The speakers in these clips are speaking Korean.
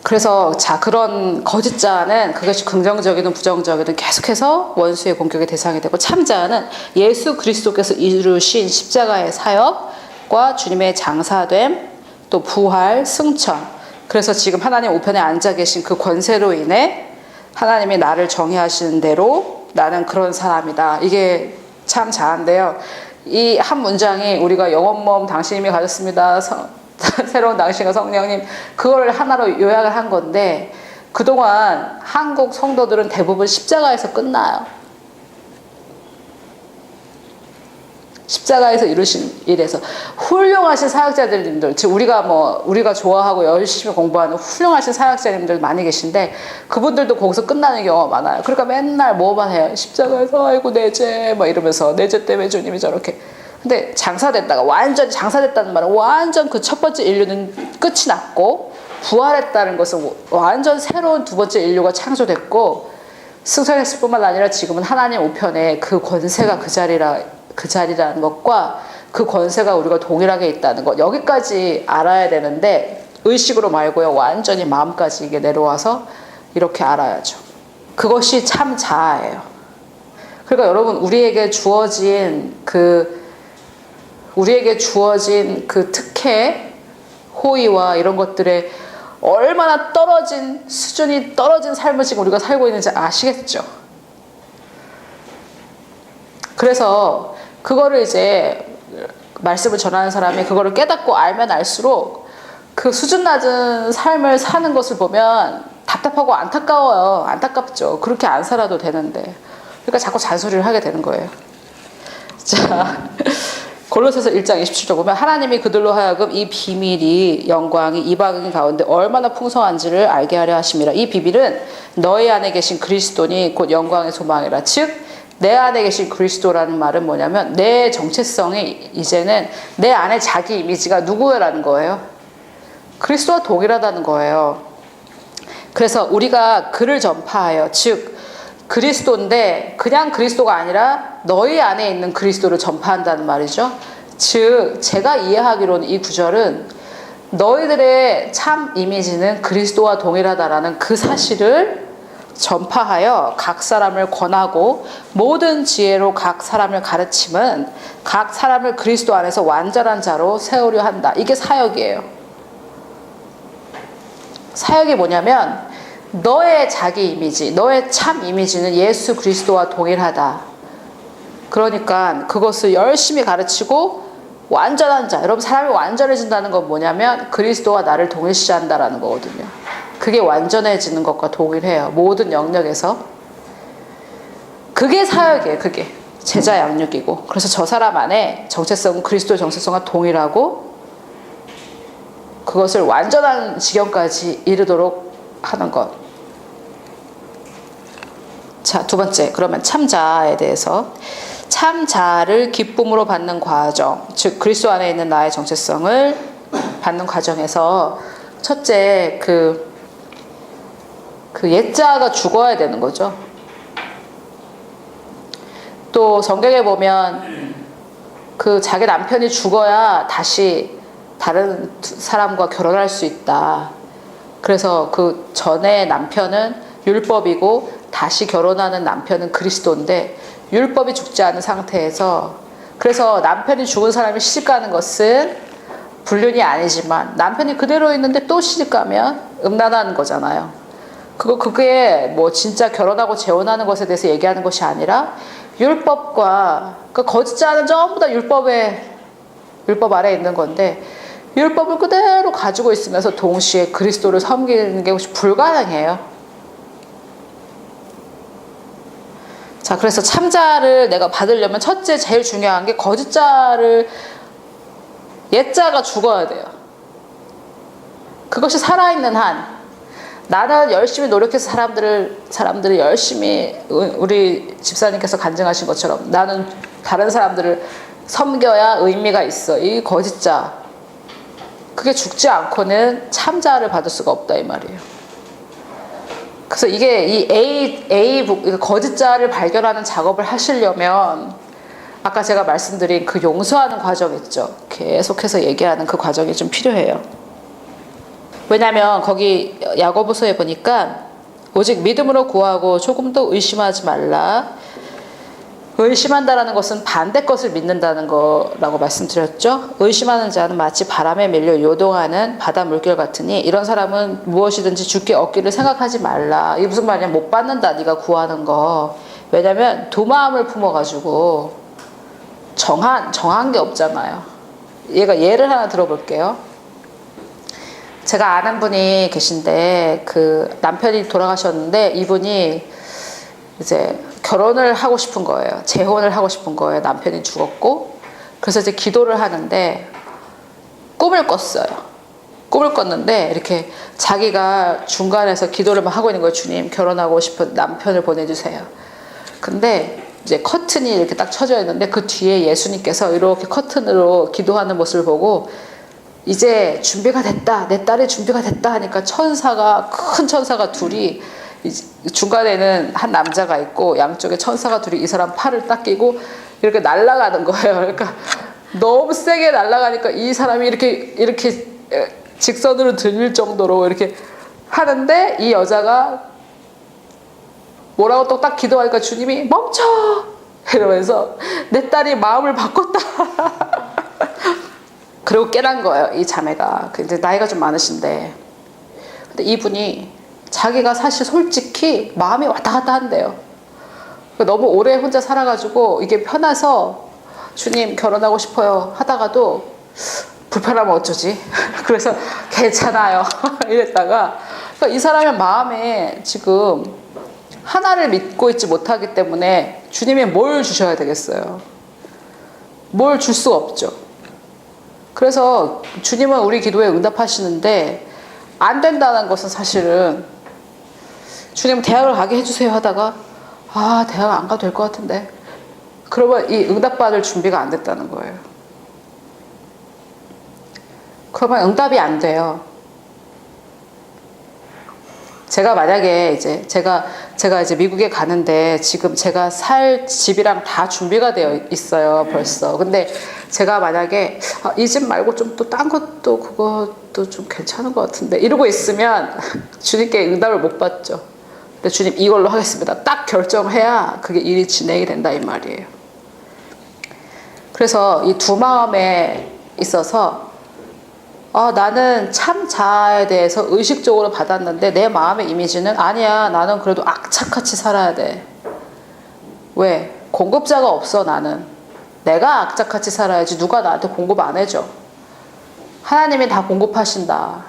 그래서 자, 그런 거짓자는 그것이 긍정적이든 부정적이든 계속해서 원수의 공격의 대상이 되고, 참자는 예수 그리스도께서 이루신 십자가의 사역과 주님의 장사됨, 또 부활, 승천. 그래서 지금 하나님 우편에 앉아 계신 그 권세로 인해 하나님이 나를 정의하시는 대로 나는 그런 사람이다. 이게 참 자한데요. 이 한 문장이 우리가 영원 모험 당신님이 가졌습니다. 새로운 당신과 성령님, 그걸 하나로 요약을 한 건데, 그동안 한국 성도들은 대부분 십자가에서 끝나요. 십자가에서 이루신 일에서 훌륭하신 사역자들님들, 즉 우리가 좋아하고 열심히 공부하는 훌륭하신 사역자님들 많이 계신데, 그분들도 거기서 끝나는 경우가 많아요. 그러니까 맨날 뭐만 해요. 십자가에서 아이고 내죄 막 이러면서, 내죄 때문에 주님이 저렇게. 근데 장사됐다가, 완전히 장사됐다는 말은 완전 그 첫 번째 인류는 끝이 났고, 부활했다는 것은 완전 새로운 두 번째 인류가 창조됐고, 승천했을 뿐만 아니라 지금은 하나님 우편에 그 권세가 그 자리라는 것과 그 권세가 우리가 동일하게 있다는 것, 여기까지 알아야 되는데, 의식으로 말고요, 완전히 마음까지 이게 내려와서 이렇게 알아야죠. 그것이 참 자아예요. 그러니까 여러분, 우리에게 주어진 그 특혜, 호의와 이런 것들에 얼마나 수준이 떨어진 삶을 지금 우리가 살고 있는지 아시겠죠? 그래서 그거를 이제 말씀을 전하는 사람이 그거를 깨닫고 알면 알수록 그 수준 낮은 삶을 사는 것을 보면 답답하고 안타까워요. 안타깝죠. 그렇게 안 살아도 되는데. 그러니까 자꾸 잔소리를 하게 되는 거예요. 자, 골로새서 1장 27절 보면, 하나님이 그들로 하여금 이 비밀이, 영광이 이방인 가운데 얼마나 풍성한지를 알게 하려 하심이라. 이 비밀은 너희 안에 계신 그리스도니 곧 영광의 소망이라. 즉 내 안에 계신 그리스도라는 말은 뭐냐면, 내 정체성이 이제는 내 안에 자기 이미지가 누구라는 거예요. 그리스도와 동일하다는 거예요. 그래서 우리가 그를 전파하여, 즉 그리스도인데 그냥 그리스도가 아니라 너희 안에 있는 그리스도를 전파한다는 말이죠. 즉 제가 이해하기로는 이 구절은 너희들의 참 이미지는 그리스도와 동일하다라는 그 사실을 전파하여 각 사람을 권하고 모든 지혜로 각 사람을 가르침은 각 사람을 그리스도 안에서 완전한 자로 세우려 한다. 이게 사역이에요. 사역이 뭐냐면, 너의 자기 이미지, 너의 참 이미지는 예수 그리스도와 동일하다. 그러니까 그것을 열심히 가르치고 완전한 자, 여러분, 사람이 완전해진다는 건 뭐냐면 그리스도와 나를 동일시한다라는 거거든요. 그게 완전해지는 것과 동일해요. 모든 영역에서. 그게 사역이에요. 그게 제자 양육이고. 그래서 저 사람 안에 정체성은 그리스도의 정체성과 동일하고, 그것을 완전한 지경까지 이르도록 하는 것. 자, 두 번째, 그러면 참자에 대해서. 참자를 기쁨으로 받는 과정, 즉 그리스도 안에 있는 나의 정체성을 받는 과정에서 첫째, 그 옛자가 죽어야 되는 거죠. 또 성경에 보면 그 자기 남편이 죽어야 다시 다른 사람과 결혼할 수 있다. 그래서 그 전에 남편은 율법이고 다시 결혼하는 남편은 그리스도인데, 율법이 죽지 않은 상태에서, 그래서 남편이 죽은 사람이 시집가는 것은 불륜이 아니지만 남편이 그대로 있는데 또 시집가면 음란한 거잖아요. 그게 뭐 진짜 결혼하고 재혼하는 것에 대해서 얘기하는 것이 아니라, 율법과 그 거짓자는 전부 다 율법 아래에 있는 건데, 율법을 그대로 가지고 있으면서 동시에 그리스도를 섬기는 게 불가능해요. 자, 그래서 참자를 내가 받으려면 첫째 제일 중요한 게 옛자가 죽어야 돼요. 그것이 살아있는 한, 나는 열심히 노력해서 사람들을 열심히, 우리 집사님께서 간증하신 것처럼 나는 다른 사람들을 섬겨야 의미가 있어. 이 거짓자, 그게 죽지 않고는 참자를 받을 수가 없다 이 말이에요. 그래서 이게 이 거짓자를 발견하는 작업을 하시려면, 아까 제가 말씀드린 그 용서하는 과정 있죠. 계속해서 얘기하는 그 과정이 좀 필요해요. 왜냐하면 거기 야고보서에 보니까 오직 믿음으로 구하고 조금도 의심하지 말라. 의심한다라는 것은 반대 것을 믿는다는 거라고 말씀드렸죠. 의심하는 자는 마치 바람에 밀려 요동하는 바다 물결 같으니 이런 사람은 무엇이든지 주께 얻기를 생각하지 말라. 이게 무슨 말이냐? 못 받는다 네가 구하는 거. 왜냐면 두 마음을 품어가지고 정한 게 없잖아요. 예를 하나 들어볼게요. 제가 아는 분이 계신데 그 남편이 돌아가셨는데 이분이 이제 결혼을 하고 싶은 거예요. 재혼을 하고 싶은 거예요. 남편이 죽었고. 그래서 이제 기도를 하는데 꿈을 꿨어요. 꿈을 꿨는데 이렇게 자기가 중간에서 기도를 막 하고 있는 거예요. 주님, 결혼하고 싶은 남편을 보내주세요. 근데 이제 커튼이 이렇게 딱 쳐져 있는데 그 뒤에 예수님께서 이렇게 커튼으로 기도하는 모습을 보고 이제 준비가 됐다. 내 딸이 준비가 됐다 하니까 큰 천사가 둘이 중간에는 한 남자가 있고 양쪽에 천사가 둘이 이 사람 팔을 딱 끼고 이렇게 날아가는 거예요. 그러니까 너무 세게 날아가니까 이 사람이 이렇게 직선으로 들릴 정도로 이렇게 하는데 이 여자가 뭐라고 또 딱 기도하니까 주님이 멈춰! 이러면서 내 딸이 마음을 바꿨다. 그리고 깨난 거예요. 이 자매가. 근데 나이가 좀 많으신데. 근데 이분이 자기가 사실 솔직히 마음이 왔다 갔다 한대요. 너무 오래 혼자 살아가지고 이게 편해서 주님 결혼하고 싶어요 하다가도 불편하면 어쩌지? 그래서 괜찮아요 이랬다가 그러니까 이 사람의 마음에 지금 하나를 믿고 있지 못하기 때문에 주님이 뭘 주셔야 되겠어요? 뭘 줄 수가 없죠. 그래서 주님은 우리 기도에 응답하시는데 안 된다는 것은 사실은 주님 대학을 가게 해주세요 하다가 대학 안 가도 될 것 같은데 그러면 이 응답받을 준비가 안 됐다는 거예요. 그러면 응답이 안 돼요. 제가 만약에 이제 제가 이제 미국에 가는데 지금 제가 살 집이랑 다 준비가 되어 있어요 벌써. 근데 제가 만약에 이 집 말고 좀 또 딴 것도 그것도 좀 괜찮은 것 같은데 이러고 있으면 주님께 응답을 못 받죠. 근데 주님 이걸로 하겠습니다. 딱 결정해야 그게 일이 진행이 된다 이 말이에요. 그래서 이 두 마음에 있어서 나는 참자에 대해서 의식적으로 받았는데 내 마음의 이미지는 아니야. 나는 그래도 악착같이 살아야 돼. 왜? 공급자가 없어 나는. 내가 악착같이 살아야지 누가 나한테 공급 안 해줘. 하나님이 다 공급하신다.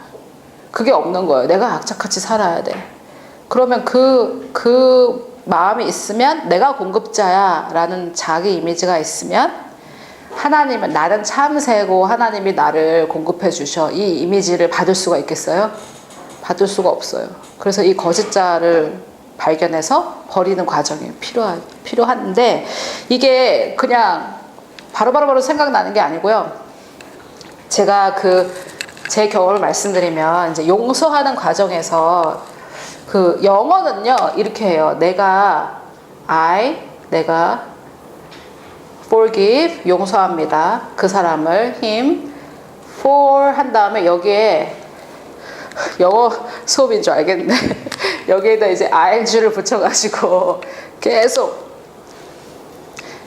그게 없는 거예요. 내가 악착같이 살아야 돼. 그러면 그 마음이 있으면 내가 공급자야 라는 자기 이미지가 있으면 하나님은 나는 참새고 하나님이 나를 공급해 주셔. 이 이미지를 받을 수가 있겠어요? 받을 수가 없어요. 그래서 이 거짓자를 발견해서 버리는 과정이 필요한데 이게 그냥 바로바로 생각나는 게 아니고요. 제가 제 경험을 말씀드리면 이제 용서하는 과정에서 그 영어는요 이렇게 해요. 내가 forgive 용서합니다. 그 사람을 him for 한 다음에 여기에 영어 수업인 줄 알겠네. 여기에다 이제 ing를 붙여가지고 계속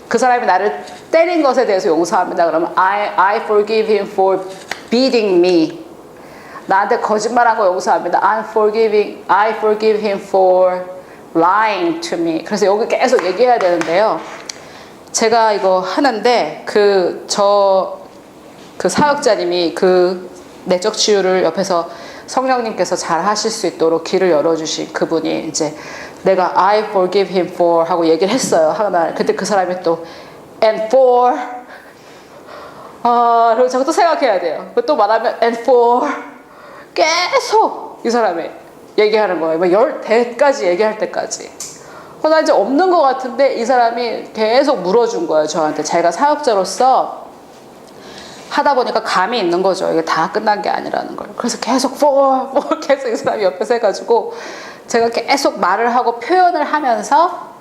그 사람이 나를 때린 것에 대해서 용서합니다. 그러면 I forgive him for beating me. 나한테 거짓말한 거 용서합니다. I forgive him for lying to me. 그래서 여기 계속 얘기해야 되는데요. 제가 이거 하는데 그 사역자님이 그 내적 치유를 옆에서 성령님께서 잘 하실 수 있도록 길을 열어주신 그분이 이제 내가 I forgive him for 하고 얘기를 했어요. 하나. 그때 그 사람이 또 and for 그리고 제가 또 생각해야 돼요. 또 말하면 and for 계속 이 사람이 얘기하는 거예요. 10대까지 얘기할 때까지. 나 이제 없는 것 같은데 이 사람이 계속 물어준 거예요. 저한테. 자기가 사역자로서 하다 보니까 감이 있는 거죠. 이게 다 끝난 게 아니라는 걸. 그래서 계속 계속 이 사람이 옆에서 해가지고 제가 계속 말을 하고 표현을 하면서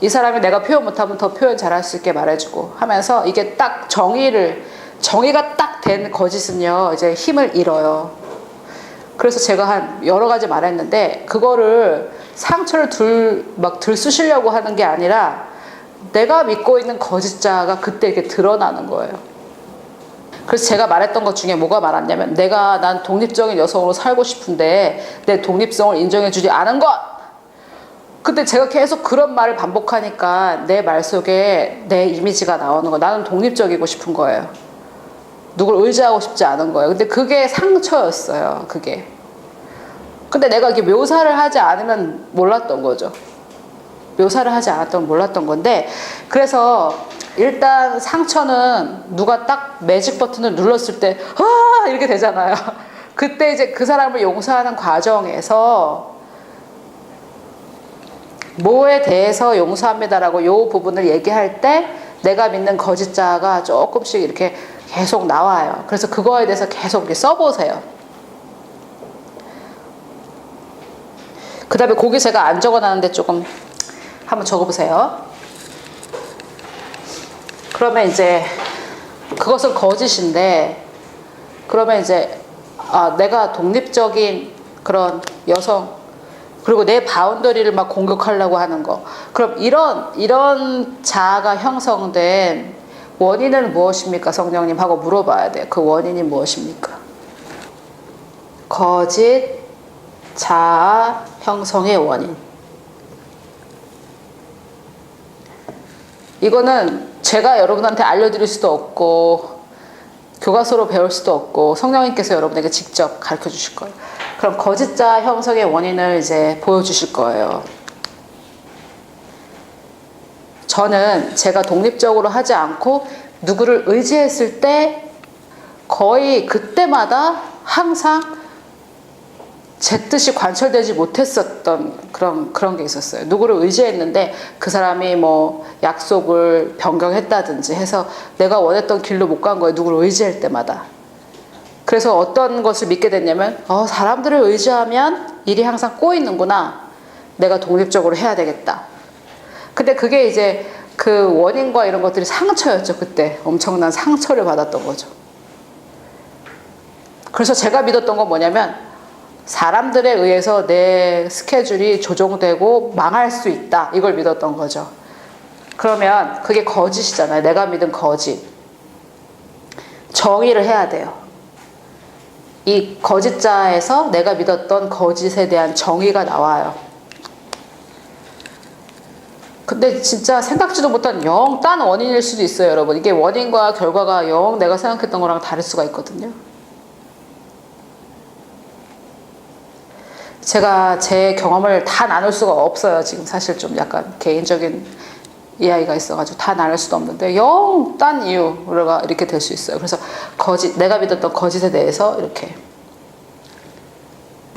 이 사람이 내가 표현 못하면 더 표현 잘할 수 있게 말해주고 하면서 이게 딱 정의가 딱 된 거짓은요 이제 힘을 잃어요. 그래서 제가 한 여러 가지 말했는데 그거를 상처를 들쑤시려고 하는 게 아니라 내가 믿고 있는 거짓자가 그때 이렇게 드러나는 거예요. 그래서 제가 말했던 것 중에 뭐가 많았냐면 난 독립적인 여성으로 살고 싶은데 내 독립성을 인정해주지 않은 것. 근데 제가 계속 그런 말을 반복하니까 내 말 속에 내 이미지가 나오는 거예요. 나는 독립적이고 싶은 거예요. 누굴 의지하고 싶지 않은 거예요. 근데 그게 상처였어요. 그게. 근데 내가 이렇게 묘사를 하지 않으면 몰랐던 거죠. 묘사를 하지 않았던 몰랐던 건데, 그래서 일단 상처는 누가 딱 매직 버튼을 눌렀을 때 이렇게 되잖아요. 그때 이제 그 사람을 용서하는 과정에서 뭐에 대해서 용서합니다라고 요 부분을 얘기할 때 내가 믿는 거짓자가 조금씩 이렇게 계속 나와요. 그래서 그거에 대해서 계속 이렇게 써보세요. 그 다음에 거기 제가 안 적어놨는데 조금 한번 적어보세요. 그러면 이제 그것은 거짓인데, 그러면 이제 내가 독립적인 그런 여성, 그리고 내 바운더리를 막 공격하려고 하는 거. 그럼 이런 자아가 형성된 원인은 무엇입니까? 성령님 하고 물어봐야 돼요. 그 원인이 무엇입니까? 거짓 자아 형성의 원인. 이거는 제가 여러분한테 알려드릴 수도 없고 교과서로 배울 수도 없고 성령님께서 여러분에게 직접 가르쳐 주실 거예요. 그럼 거짓자 형성의 원인을 이제 보여주실 거예요. 저는 제가 독립적으로 하지 않고 누구를 의지했을 때 거의 그때마다 항상 제 뜻이 관철되지 못했었던 그런 게 있었어요. 누구를 의지했는데 그 사람이 뭐 약속을 변경했다든지 해서 내가 원했던 길로 못 간 거예요. 누구를 의지할 때마다. 그래서 어떤 것을 믿게 됐냐면 사람들을 의지하면 일이 항상 꼬이는구나. 내가 독립적으로 해야 되겠다. 근데 그게 이제 그 원인과 이런 것들이 상처였죠. 그때 엄청난 상처를 받았던 거죠. 그래서 제가 믿었던 건 뭐냐면 사람들에 의해서 내 스케줄이 조정되고 망할 수 있다. 이걸 믿었던 거죠. 그러면 그게 거짓이잖아요. 내가 믿은 거짓. 정의를 해야 돼요. 이 거짓자에서 내가 믿었던 거짓에 대한 정의가 나와요. 근데 진짜 생각지도 못한 영 딴 원인일 수도 있어요, 여러분. 이게 원인과 결과가 영 내가 생각했던 거랑 다를 수가 있거든요. 제가 제 경험을 다 나눌 수가 없어요. 지금 사실 좀 약간 개인적인 이야기가 있어가지고 다 나눌 수도 없는데 영 딴 이유가 이렇게 될 수 있어요. 그래서 내가 믿었던 거짓에 대해서 이렇게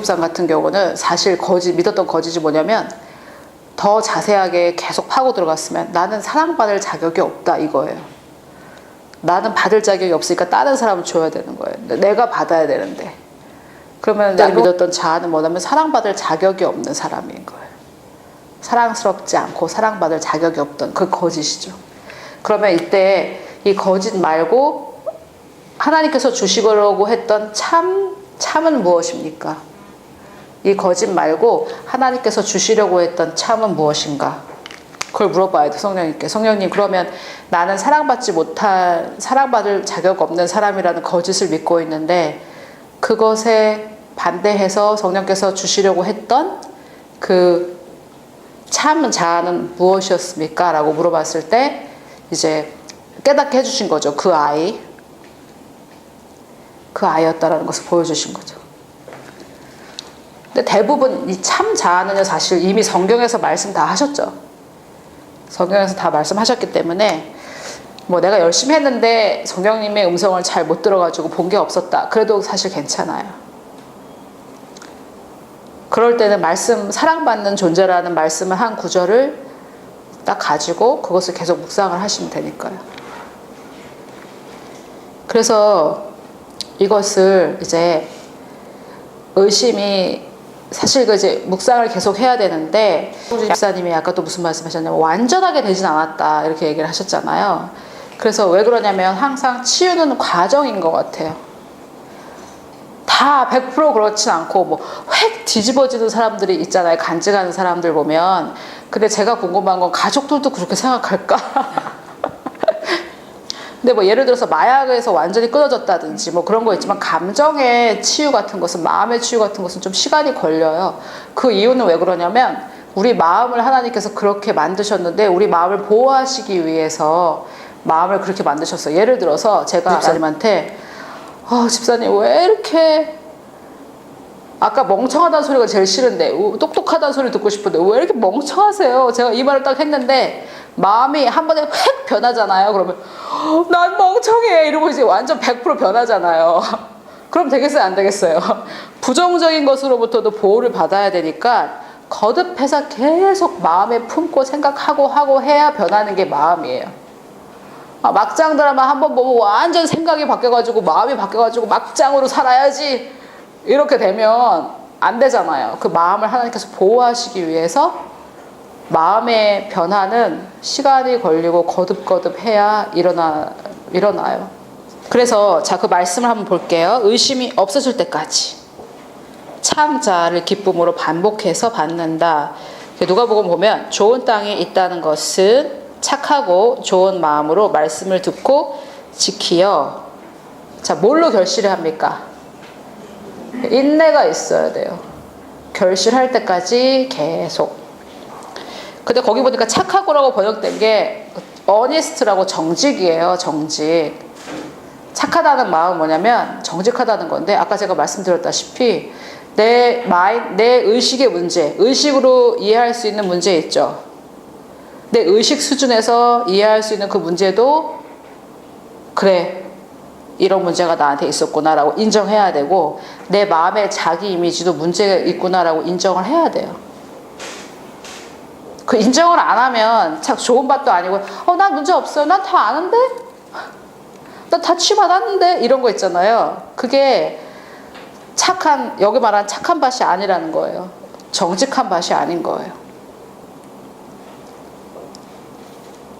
상 같은 경우는 사실 믿었던 거짓이 뭐냐면 더 자세하게 계속 파고 들어갔으면 나는 사랑받을 자격이 없다 이거예요. 나는 받을 자격이 없으니까 다른 사람을 줘야 되는 거예요. 내가 받아야 되는데. 그러면 내가 믿었던 자아는 뭐냐면 사랑받을 자격이 없는 사람인 거예요. 사랑스럽지 않고 사랑받을 자격이 없던 그 거짓이죠. 그러면 이때 이 거짓 말고 하나님께서 주시려고 했던 참은 무엇입니까? 이 거짓 말고 하나님께서 주시려고 했던 참은 무엇인가? 그걸 물어봐야 돼, 성령님께. 성령님, 그러면 나는 사랑받을 자격 없는 사람이라는 거짓을 믿고 있는데 그것에 반대해서 성령께서 주시려고 했던 그 참 자아는 무엇이었습니까? 라고 물어봤을 때 이제 깨닫게 해주신 거죠. 그 아이였다라는 것을 보여주신 거죠. 근데 대부분 이 참 자아는요, 사실 이미 성경에서 말씀 다 하셨죠. 성경에서 다 말씀하셨기 때문에 뭐 내가 열심히 했는데 성령님의 음성을 잘 못 들어가지고 본 게 없었다. 그래도 사실 괜찮아요. 그럴 때는 사랑받는 존재라는 말씀을 한 구절을 딱 가지고 그것을 계속 묵상을 하시면 되니까요. 그래서 이것을 이제 의심이 사실 이제 묵상을 계속 해야 되는데 집사님이 아까 또 무슨 말씀하셨냐면 완전하게 되진 않았다 이렇게 얘기를 하셨잖아요. 그래서 왜 그러냐면 항상 치유는 과정인 것 같아요. 다 100% 그렇진 않고 뭐 획 뒤집어지는 사람들이 있잖아요. 간직하는 사람들 보면. 근데 제가 궁금한 건 가족들도 그렇게 생각할까? 근데 뭐 예를 들어서 마약에서 완전히 끊어졌다든지 뭐 그런 거 있지만 감정의 치유 같은 것은, 마음의 치유 같은 것은 좀 시간이 걸려요. 그 이유는 왜 그러냐면 우리 마음을 하나님께서 그렇게 만드셨는데 우리 마음을 보호하시기 위해서 마음을 그렇게 만드셨어요. 예를 들어서 제가 집사님한테 집사님 왜 이렇게 아까 멍청하다는 소리가 제일 싫은데 똑똑하다는 소리 듣고 싶은데 왜 이렇게 멍청하세요? 제가 이 말을 딱 했는데 마음이 한 번에 획 변하잖아요. 그러면 난 멍청해 이러고 이제 완전 100% 변하잖아요. 그럼 되겠어요? 안 되겠어요? 부정적인 것으로부터도 보호를 받아야 되니까 거듭해서 계속 마음에 품고 생각하고 하고 해야 변하는 게 마음이에요. 막장 드라마 한 번 보면 완전 생각이 바뀌어가지고 마음이 바뀌어가지고 막장으로 살아야지 이렇게 되면 안 되잖아요. 그 마음을 하나님께서 보호하시기 위해서 마음의 변화는 시간이 걸리고 거듭거듭 해야 일어나요. 그래서 자, 그 말씀을 한번 볼게요. 의심이 없어질 때까지 창자를 기쁨으로 반복해서 받는다. 누가복음 보면 좋은 땅에 있다는 것은 착하고 좋은 마음으로 말씀을 듣고 지키어. 자, 뭘로 결실을 합니까? 인내가 있어야 돼요. 결실할 때까지 계속. 근데 거기 보니까 착하고라고 번역된 게 어니스트라고 정직이에요. 정직. 착하다는 마음은 뭐냐면 정직하다는 건데 아까 제가 말씀드렸다시피 내 의식의 문제, 의식으로 이해할 수 있는 문제 있죠. 내 의식 수준에서 이해할 수 있는 그 문제도 그래 이런 문제가 나한테 있었구나라고 인정해야 되고 내 마음의 자기 이미지도 문제가 있구나라고 인정을 해야 돼요. 그 인정을 안 하면 참 좋은 밭도 아니고 난 문제 없어요. 난 다 아는데? 난 다 치유받았는데? 이런 거 있잖아요. 그게 여기 말하는 착한 밭이 아니라는 거예요. 정직한 밭이 아닌 거예요.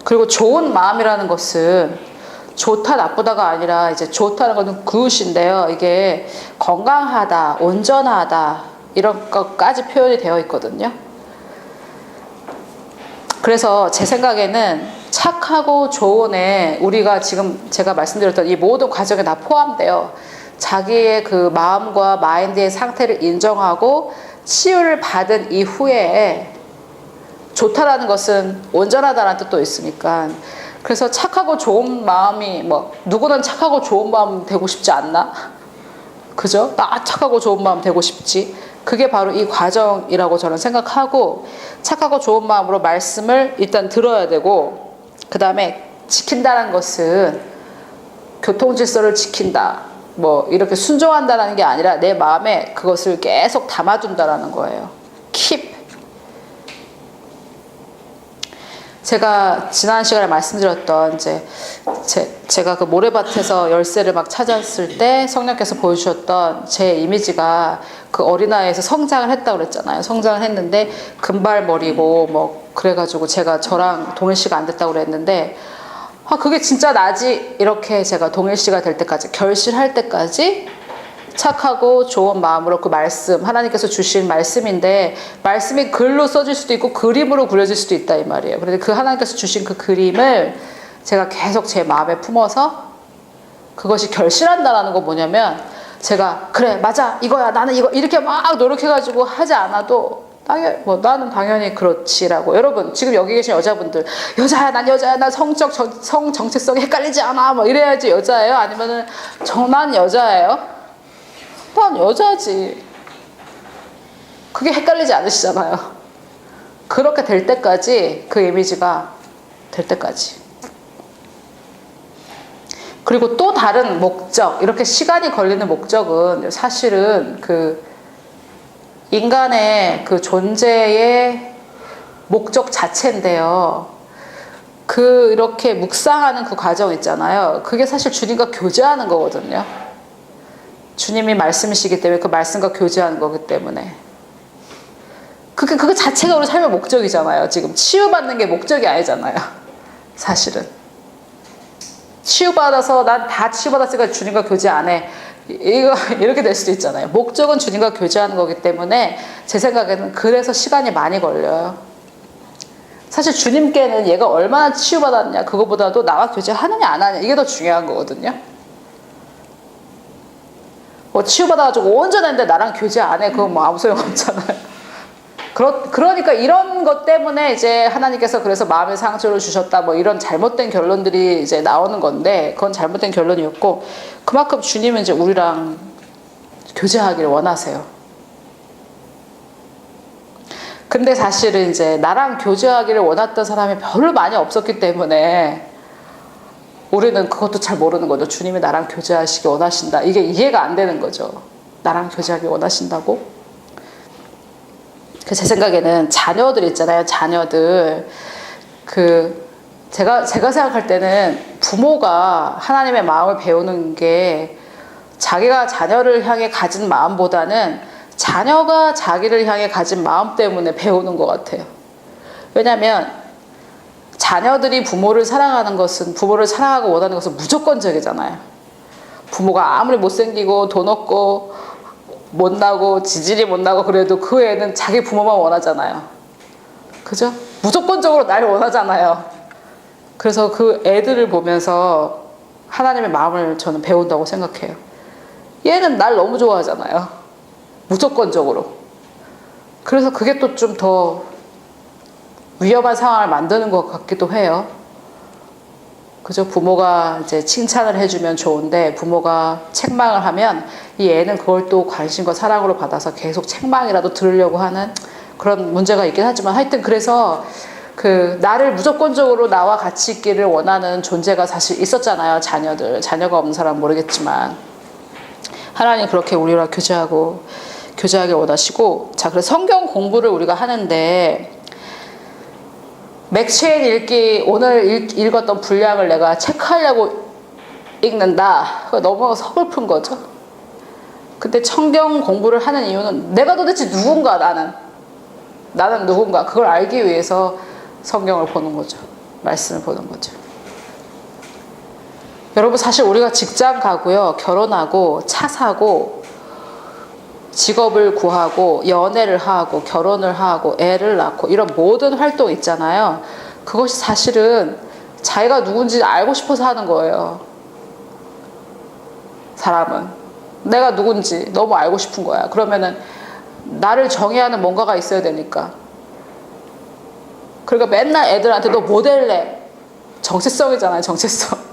그리고 좋은 마음이라는 것은 좋다 나쁘다가 아니라 이제 좋다는 것은 굿인데요. 이게 건강하다, 온전하다 이런 것까지 표현이 되어 있거든요. 그래서 제 생각에는 착하고 좋은 애, 우리가 지금 제가 말씀드렸던 이 모든 과정에 다 포함돼요. 자기의 그 마음과 마인드의 상태를 인정하고 치유를 받은 이후에 좋다라는 것은 온전하다라는 뜻도 있으니까. 그래서 착하고 좋은 마음이 누구는 착하고 좋은 마음 되고 싶지 않나? 그죠? 나 착하고 좋은 마음 되고 싶지. 그게 바로 이 과정이라고 저는 생각하고 착하고 좋은 마음으로 말씀을 일단 들어야 되고 그 다음에 지킨다는 것은 교통질서를 지킨다. 이렇게 순종한다는 게 아니라 내 마음에 그것을 계속 담아둔다라는 거예요. keep. 제가 지난 시간에 말씀드렸던 제가 그 모래밭에서 열쇠를 막 찾았을 때 성령께서 보여주셨던 제 이미지가 그 어린아이에서 성장을 했다고 그랬잖아요. 성장을 했는데 금발머리고 그래가지고 저랑 동일시가 안 됐다고 그랬는데 그게 진짜 나지 이렇게 제가 동일시가 될 때까지 결실할 때까지 착하고 좋은 마음으로 그 말씀 하나님께서 주신 말씀인데 말씀이 글로 써질 수도 있고 그림으로 그려질 수도 있다 이 말이에요. 그런데 그 하나님께서 주신 그 그림을 제가 계속 제 마음에 품어서 그것이 결실한다라는 거 뭐냐면 제가 그래 맞아 이거야 나는 이거 이렇게 막 노력해가지고 하지 않아도 나는 당연히 그렇지라고. 여러분 지금 여기 계신 여자분들 여자야 난 여자야 난 성 정체성이 헷갈리지 않아 이래야지 여자예요? 아니면은 난 여자예요? 난 여자지. 그게 헷갈리지 않으시잖아요. 그렇게 될 때까지 그 이미지가 될 때까지. 그리고 또 다른 목적, 이렇게 시간이 걸리는 목적은 사실은 그 인간의 그 존재의 목적 자체인데요. 이렇게 묵상하는 그 과정 있잖아요. 그게 사실 주님과 교제하는 거거든요. 주님이 말씀이시기 때문에 그 말씀과 교제하는 거기 때문에 그거 자체가 우리 삶의 목적이잖아요. 지금 치유받는 게 목적이 아니잖아요. 사실은 치유받아서 난 다 치유받았으니까 주님과 교제 안 해. 이거 이렇게 될 수도 있잖아요. 목적은 주님과 교제하는 거기 때문에 제 생각에는 그래서 시간이 많이 걸려요. 사실 주님께는 얘가 얼마나 치유받았냐 그거보다도 나와 교제하느냐 안 하느냐 이게 더 중요한 거거든요. 뭐 치유받아가지고 온전한데 나랑 교제 안 해 그건 뭐 아무 소용 없잖아요. 그러니까 이런 것 때문에 이제 하나님께서 그래서 마음의 상처를 주셨다 뭐 이런 잘못된 결론들이 이제 나오는 건데 그건 잘못된 결론이었고 그만큼 주님은 이제 우리랑 교제하기를 원하세요. 근데 사실은 이제 나랑 교제하기를 원했던 사람이 별로 많이 없었기 때문에 우리는 그것도 잘 모르는 거죠. 주님이 나랑 교제하시기 원하신다. 이게 이해가 안 되는 거죠. 나랑 교제하기 원하신다고? 제 생각에는 자녀들 있잖아요. 자녀들. 제가 생각할 때는 부모가 하나님의 마음을 배우는 게 자기가 자녀를 향해 가진 마음보다는 자녀가 자기를 향해 가진 마음 때문에 배우는 것 같아요. 왜냐하면 자녀들이 부모를 사랑하는 것은 부모를 사랑하고 원하는 것은 무조건적이잖아요. 부모가 아무리 못생기고 돈 없고 못나고 지질이 못나고 그래도 그 애는 자기 부모만 원하잖아요. 그죠? 무조건적으로 날 원하잖아요. 그래서 그 애들을 보면서 하나님의 마음을 저는 배운다고 생각해요. 얘는 날 너무 좋아하잖아요. 무조건적으로. 그래서 그게 또 좀 더 위험한 상황을 만드는 것 같기도 해요. 그죠? 부모가 이제 칭찬을 해주면 좋은데 부모가 책망을 하면 이 애는 그걸 또 관심과 사랑으로 받아서 계속 책망이라도 들으려고 하는 그런 문제가 있긴 하지만 하여튼 그래서 나를 무조건적으로 나와 같이 있기를 원하는 존재가 사실 있었잖아요. 자녀가 없는 사람은 모르겠지만 하나님 그렇게 우리와 교제하게 원하시고 자 그래서 성경 공부를 우리가 하는데 맥체인 읽기 오늘 읽었던 분량을 내가 체크하려고 읽는다. 너무 서글픈 거죠. 근데 성경 공부를 하는 이유는 내가 도대체 누군가 나는 누군가 그걸 알기 위해서 성경을 보는 거죠. 말씀을 보는 거죠. 여러분 사실 우리가 직장 가고요. 결혼하고 차 사고 직업을 구하고 연애를 하고 결혼을 하고 애를 낳고 이런 모든 활동 있잖아요. 그것이 사실은 자기가 누군지 알고 싶어서 하는 거예요. 사람은 내가 누군지 너무 알고 싶은 거야. 그러면은 나를 정의하는 뭔가가 있어야 되니까. 그러니까 맨날 애들한테 너 뭐 될래? 정체성이잖아요. 정체성.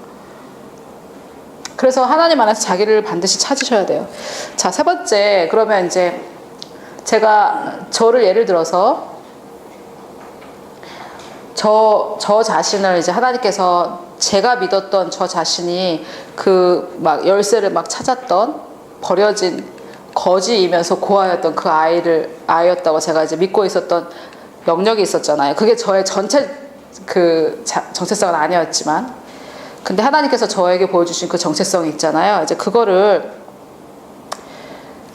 그래서 하나님 안에서 자기를 반드시 찾으셔야 돼요. 자, 세 번째, 그러면 이제 저를 예를 들어서 저 자신을 이제 하나님께서 제가 믿었던 저 자신이 막 열쇠를 막 찾았던 버려진 거지이면서 고아였던 그 아이였다고 제가 이제 믿고 있었던 영역이 있었잖아요. 그게 저의 전체 정체성은 아니었지만 근데 하나님께서 저에게 보여주신 그 정체성이 있잖아요. 이제 그거를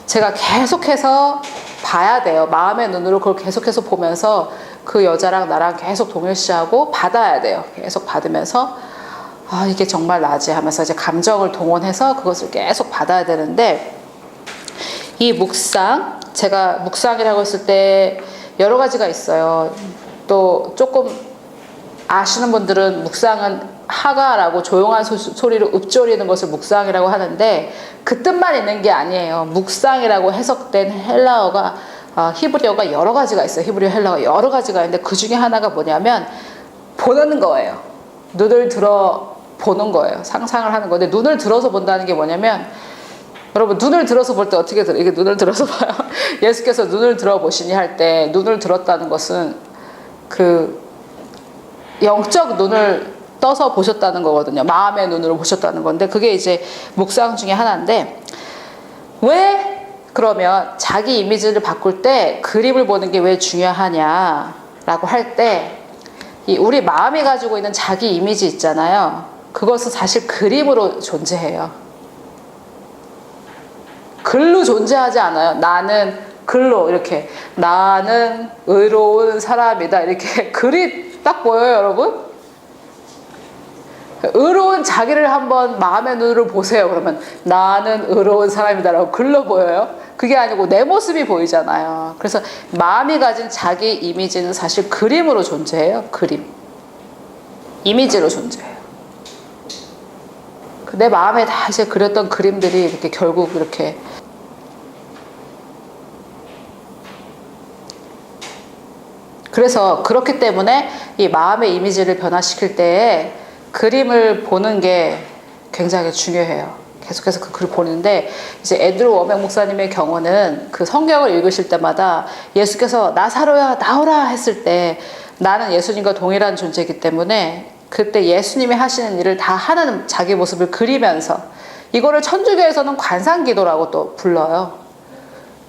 제가 계속해서 봐야 돼요. 마음의 눈으로 그걸 계속해서 보면서 그 여자랑 나랑 계속 동일시하고 받아야 돼요. 계속 받으면서 아 이게 정말 나지 하면서 이제 감정을 동원해서 그것을 계속 받아야 되는데 이 제가 묵상이라고 했을 때 여러 가지가 있어요. 또 조금 아시는 분들은 묵상은 하가라고 조용한 소리로 읊조리는 것을 묵상이라고 하는데 그 뜻만 있는 게 아니에요. 묵상이라고 해석된 헬라어가 히브리어가 여러 가지가 있어요. 히브리어 헬라어가 여러 가지가 있는데 그 중에 하나가 뭐냐면 보는 거예요. 눈을 들어 보는 거예요. 상상을 하는 건데 눈을 들어서 본다는 게 뭐냐면 여러분 눈을 들어서 볼 때 어떻게 들어요? 이게 눈을 들어서 봐요. 예수께서 눈을 들어 보시니 할 때 눈을 들었다는 것은 영적 눈을 떠서 보셨다는 거거든요. 마음의 눈으로 보셨다는 건데 그게 이제 묵상 중에 하나인데 왜 그러면 자기 이미지를 바꿀 때 그림을 보는 게 왜 중요하냐라고 할 때 우리 마음이 가지고 있는 자기 이미지 있잖아요. 그것은 사실 그림으로 존재해요. 글로 존재하지 않아요. 나는 글로 이렇게 나는 의로운 사람이다 이렇게 글이 딱 보여요 여러분? 의로운 자기를 한번 마음의 눈으로 보세요. 그러면 나는 의로운 사람이다라고 글로 보여요? 그게 아니고 내 모습이 보이잖아요. 그래서 마음이 가진 자기 이미지는 사실 그림으로 존재해요. 그림. 이미지로 존재해요. 내 마음에 다 이제 그렸던 그림들이 이렇게 결국 이렇게 그래서 그렇기 때문에 이 마음의 이미지를 변화시킬 때에 그림을 보는 게 굉장히 중요해요. 계속해서 그 글을 보는데 이제 앤드루 워맥 목사님의 경우는 그 성경을 읽으실 때마다 예수께서 나사로야 나오라 했을 때 나는 예수님과 동일한 존재이기 때문에 그때 예수님이 하시는 일을 다 하는 자기 모습을 그리면서 이거를 천주교에서는 관상기도라고 또 불러요.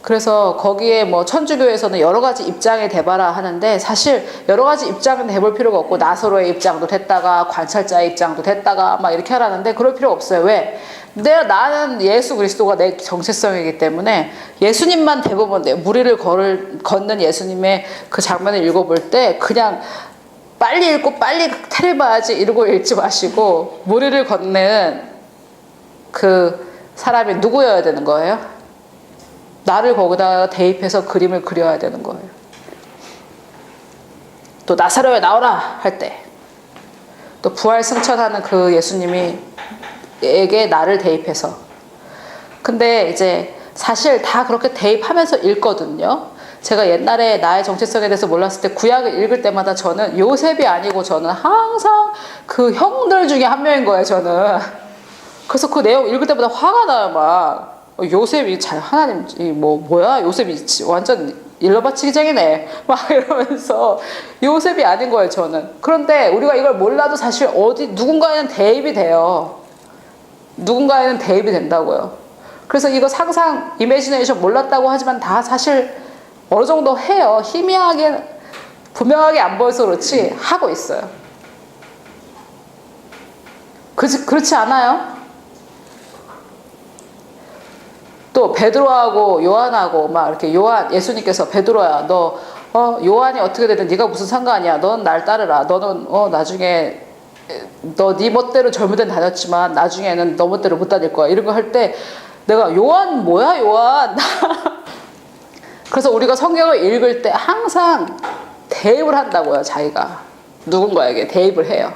그래서 거기에 뭐 천주교에서는 여러 가지 입장에 대봐라 하는데 사실 여러 가지 입장은 대볼 필요가 없고 나사로의 입장도 됐다가 관찰자의 입장도 됐다가 막 이렇게 하라는데 그럴 필요 없어요. 왜? 나는 예수 그리스도가 내 정체성이기 때문에 예수님만 대보면 돼요. 무리를 걷는 예수님의 그 장면을 읽어볼 때 그냥 빨리 읽고 빨리 테레봐야지 이러고 읽지 마시고 무리를 걷는 그 사람이 누구여야 되는 거예요? 나를 거기다 대입해서 그림을 그려야 되는 거예요. 또 나사로에 나오라 할 때 또 부활 승천하는 그 예수님에게 나를 대입해서 근데 이제 사실 다 그렇게 대입하면서 읽거든요. 제가 옛날에 나의 정체성에 대해서 몰랐을 때 구약을 읽을 때마다 저는 요셉이 아니고 저는 항상 그 형들 중에 한 명인 거예요. 저는 그래서 그 내용 읽을 때마다 화가 나요. 막 요셉이 하나님 뭐야 요셉이 완전 일러바치기쟁이네 막 이러면서 요셉이 아닌 거예요. 저는. 그런데 우리가 이걸 몰라도 사실 누군가에는 대입이 돼요. 누군가에는 대입이 된다고요. 그래서 이거 상상 이미지네이션 몰랐다고 하지만 다 사실 어느 정도 해요. 희미하게 분명하게 안 보여서 그렇지 하고 있어요. 그렇지 않아요? 또 베드로하고 요한하고 막 이렇게 예수님께서 베드로야 너 요한이 어떻게 되든 네가 무슨 상관이야. 넌 날 따르라. 너는 나중에 너 네 멋대로 젊을 땐 다녔지만 나중에는 너 멋대로 못 다닐 거야. 이런 거 할 때 내가 요한 뭐야 요한. 그래서 우리가 성경을 읽을 때 항상 대입을 한다고요. 자기가 누군가에게 대입을 해요.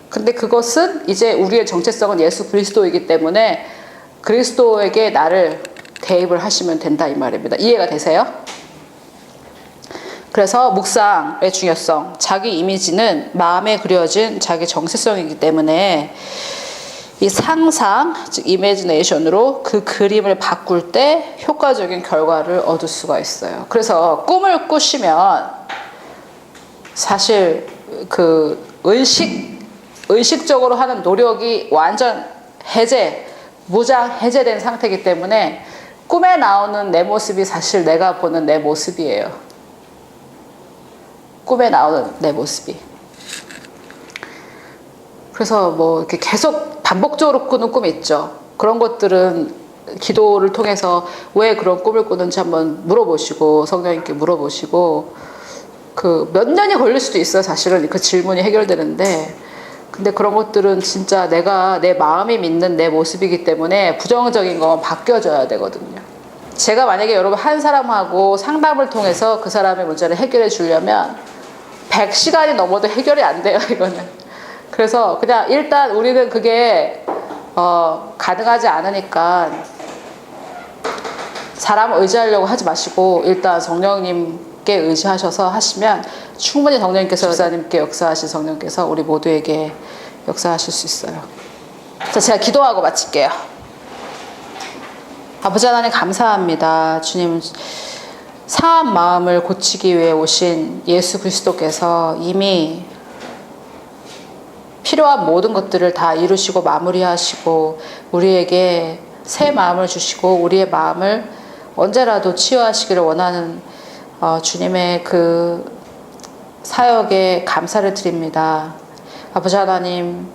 근데 그것은 이제 우리의 정체성은 예수 그리스도이기 때문에 그리스도에게 나를 대입을 하시면 된다 이 말입니다. 이해가 되세요? 그래서 묵상의 중요성, 자기 이미지는 마음에 그려진 자기 정체성이기 때문에 이 상상, 즉 이미지네이션으로 그 그림을 바꿀 때 효과적인 결과를 얻을 수가 있어요. 그래서 꿈을 꾸시면 사실 그 의식적으로 하는 노력이 완전 무장 해제된 상태이기 때문에 꿈에 나오는 내 모습이 사실 내가 보는 내 모습이에요. 꿈에 나오는 내 모습이. 그래서 뭐 이렇게 계속 반복적으로 꾸는 꿈이 있죠. 그런 것들은 기도를 통해서 왜 그런 꿈을 꾸는지 한번 물어보시고 성령님께 물어보시고 그 몇 년이 걸릴 수도 있어요. 사실은 그 질문이 해결되는데 근데 그런 것들은 진짜 내 마음이 믿는 내 모습이기 때문에 부정적인 건 바뀌어져야 되거든요. 제가 만약에 여러분 한 사람하고 상담을 통해서 그 사람의 문제를 해결해 주려면 100시간이 넘어도 해결이 안 돼요. 이거는. 그래서 그냥 일단 우리는 그게 가능하지 않으니까 사람 의지하려고 하지 마시고 일단 성령님께 의지하셔서 하시면 충분히 성령님께서 집사님께 역사하신 성령께서 우리 모두에게 역사하실 수 있어요. 자, 제가 기도하고 마칠게요. 아버지 하나님 감사합니다. 주님 사한 마음을 고치기 위해 오신 예수 그리스도께서 이미 필요한 모든 것들을 다 이루시고 마무리하시고 우리에게 새 마음을 주시고 우리의 마음을 언제라도 치유하시기를 원하는 주님의 그 사역에 감사를 드립니다. 아버지 하나님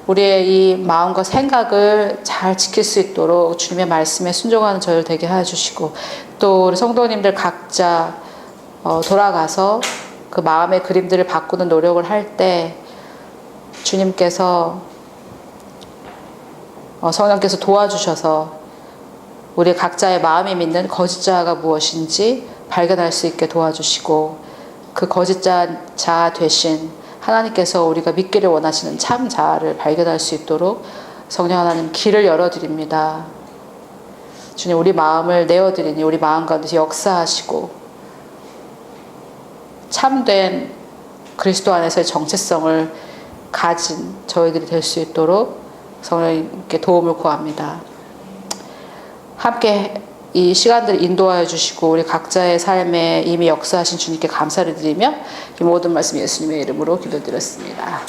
우리의 이 마음과 생각을 잘 지킬 수 있도록 주님의 말씀에 순종하는 저를 되게 하여 주시고 또 우리 성도님들 각자 돌아가서 그 마음의 그림들을 바꾸는 노력을 할 때 주님께서 성령께서 도와주셔서 우리 각자의 마음이 믿는 거짓자가 무엇인지 발견할 수 있게 도와주시고, 그 거짓자 되신 하나님께서 우리가 믿기를 원하시는 참 자아를 발견할 수 있도록 성령 하나님 길을 열어드립니다. 주님, 우리 마음을 내어드리니 우리 마음 가운데서 역사하시고 참된 그리스도 안에서의 정체성을 가진 저희들이 될 수 있도록 성령님께 도움을 구합니다. 함께 이 시간들을 인도하여 주시고 우리 각자의 삶에 이미 역사하신 주님께 감사를 드리며 이 모든 말씀 예수님의 이름으로 기도드렸습니다.